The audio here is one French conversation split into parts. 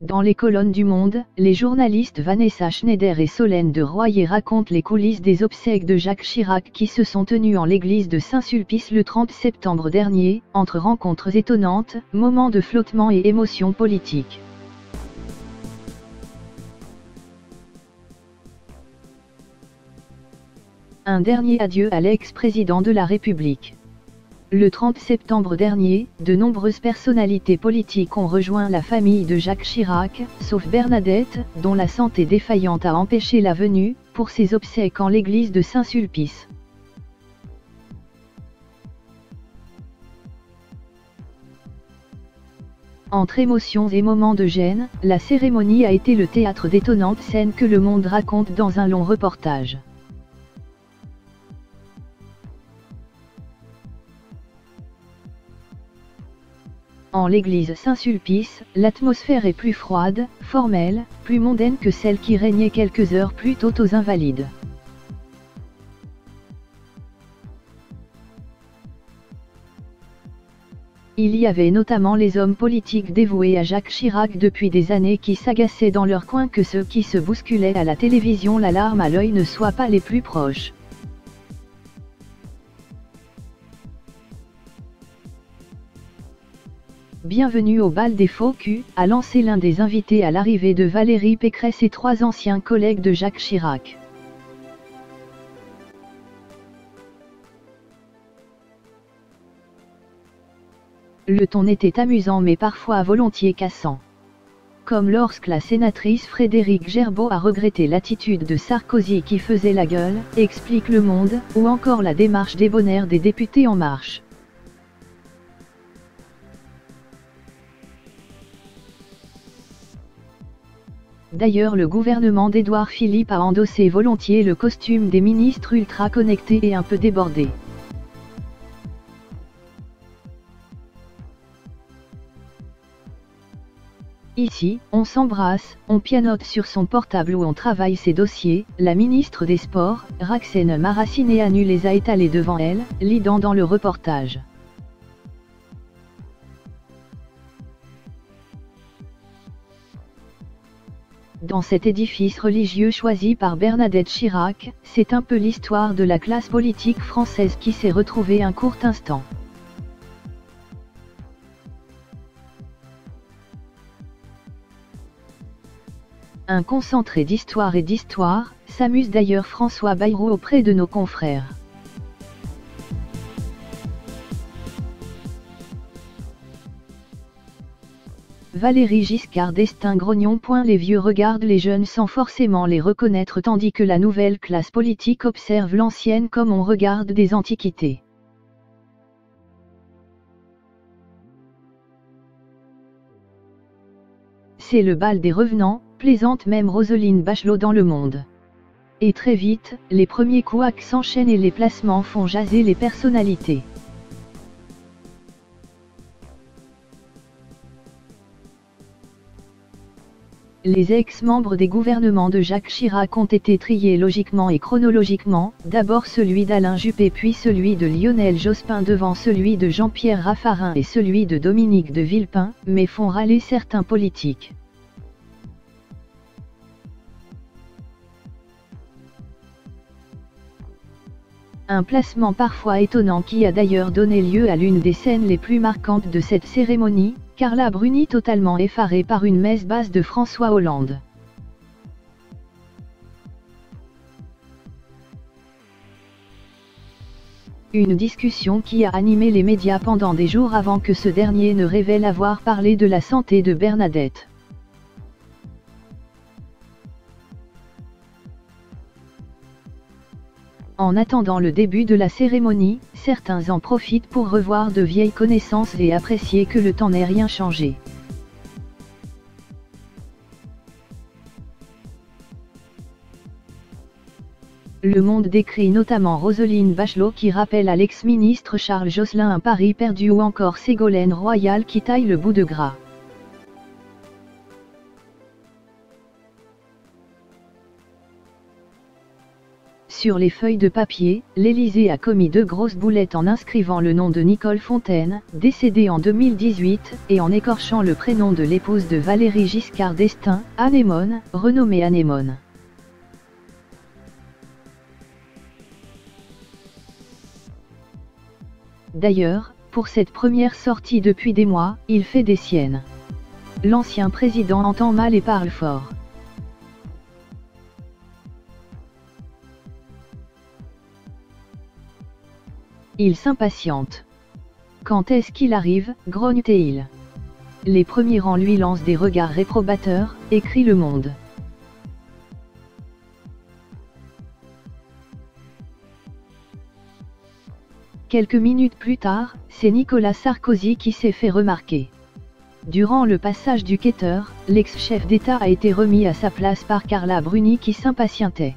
Dans les colonnes du Monde, les journalistes Vanessa Schneider et Solène de Royer racontent les coulisses des obsèques de Jacques Chirac qui se sont tenues en l'église de Saint-Sulpice le 30 septembre dernier, entre rencontres étonnantes, moments de flottement et émotions politiques. Un dernier adieu à l'ex-président de la République. Le 30 septembre dernier, de nombreuses personnalités politiques ont rejoint la famille de Jacques Chirac, sauf Bernadette, dont la santé défaillante a empêché la venue, pour ses obsèques en l'église de Saint-Sulpice. Entre émotions et moments de gêne, la cérémonie a été le théâtre d'étonnantes scènes que Le Monde raconte dans un long reportage. En l'église Saint-Sulpice, l'atmosphère est plus froide, formelle, plus mondaine que celle qui régnait quelques heures plus tôt aux Invalides. Il y avait notamment les hommes politiques dévoués à Jacques Chirac depuis des années qui s'agaçaient dans leur coin que ceux qui se bousculaient à la télévision la larme à l'œil ne soient pas les plus proches. Bienvenue au bal des faux culs, a lancé l'un des invités à l'arrivée de Valérie Pécresse et 3 anciens collègues de Jacques Chirac. Le ton était amusant mais parfois volontiers cassant. Comme lorsque la sénatrice Frédérique Gerbaud a regretté l'attitude de Sarkozy qui faisait la gueule, explique Le Monde, ou encore la démarche débonnaire des députés En Marche. D'ailleurs le gouvernement d'Édouard Philippe a endossé volontiers le costume des ministres ultra connectés et un peu débordés. Ici, on s'embrasse, on pianote sur son portable ou on travaille ses dossiers, la ministre des Sports, Roxana Maracineanu les a étalés devant elle, lidant dans le reportage. Dans cet édifice religieux choisi par Bernadette Chirac, c'est un peu l'histoire de la classe politique française qui s'est retrouvée un court instant. Un concentré d'histoire et d'histoire, s'amuse d'ailleurs François Bayrou auprès de nos confrères. Valéry Giscard d'Estaing grognon. Les vieux regardent les jeunes sans forcément les reconnaître tandis que la nouvelle classe politique observe l'ancienne comme on regarde des antiquités. C'est le bal des revenants, plaisante même Roselyne Bachelot dans Le Monde. Et très vite, les premiers couacs s'enchaînent et les placements font jaser les personnalités. Les ex-membres des gouvernements de Jacques Chirac ont été triés logiquement et chronologiquement, d'abord celui d'Alain Juppé puis celui de Lionel Jospin devant celui de Jean-Pierre Raffarin et celui de Dominique de Villepin, mais font râler certains politiques. Un placement parfois étonnant qui a d'ailleurs donné lieu à l'une des scènes les plus marquantes de cette cérémonie, Carla Bruni totalement effarée par une messe basse de François Hollande. Une discussion qui a animé les médias pendant des jours avant que ce dernier ne révèle avoir parlé de la santé de Bernadette. En attendant le début de la cérémonie, certains en profitent pour revoir de vieilles connaissances et apprécier que le temps n'ait rien changé. Le Monde décrit notamment Roselyne Bachelot qui rappelle à l'ex-ministre Charles Jospin un pari perdu ou encore Ségolène Royal qui taille le bout de gras. Sur les feuilles de papier, l'Élysée a commis 2 grosses boulettes en inscrivant le nom de Nicole Fontaine, décédée en 2018, et en écorchant le prénom de l'épouse de Valéry Giscard d'Estaing, Anémone, renommée Anémone. D'ailleurs, pour cette première sortie depuis des mois, il fait des siennes. L'ancien président entend mal et parle fort. Il s'impatiente. Quand est-ce qu'il arrive, grogne-t-il. Les premiers rangs lui lancent des regards réprobateurs, écrit Le Monde. Quelques minutes plus tard, c'est Nicolas Sarkozy qui s'est fait remarquer. Durant le passage du quêteur, l'ex-chef d'État a été remis à sa place par Carla Bruni qui s'impatientait.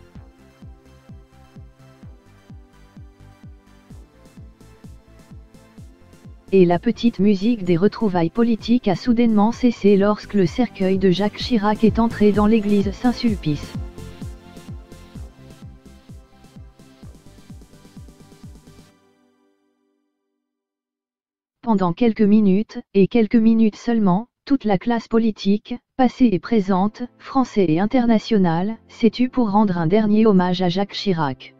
Et la petite musique des retrouvailles politiques a soudainement cessé lorsque le cercueil de Jacques Chirac est entré dans l'église Saint-Sulpice. Pendant quelques minutes, et quelques minutes seulement, toute la classe politique, passée et présente, français et internationale, s'est tue pour rendre un dernier hommage à Jacques Chirac.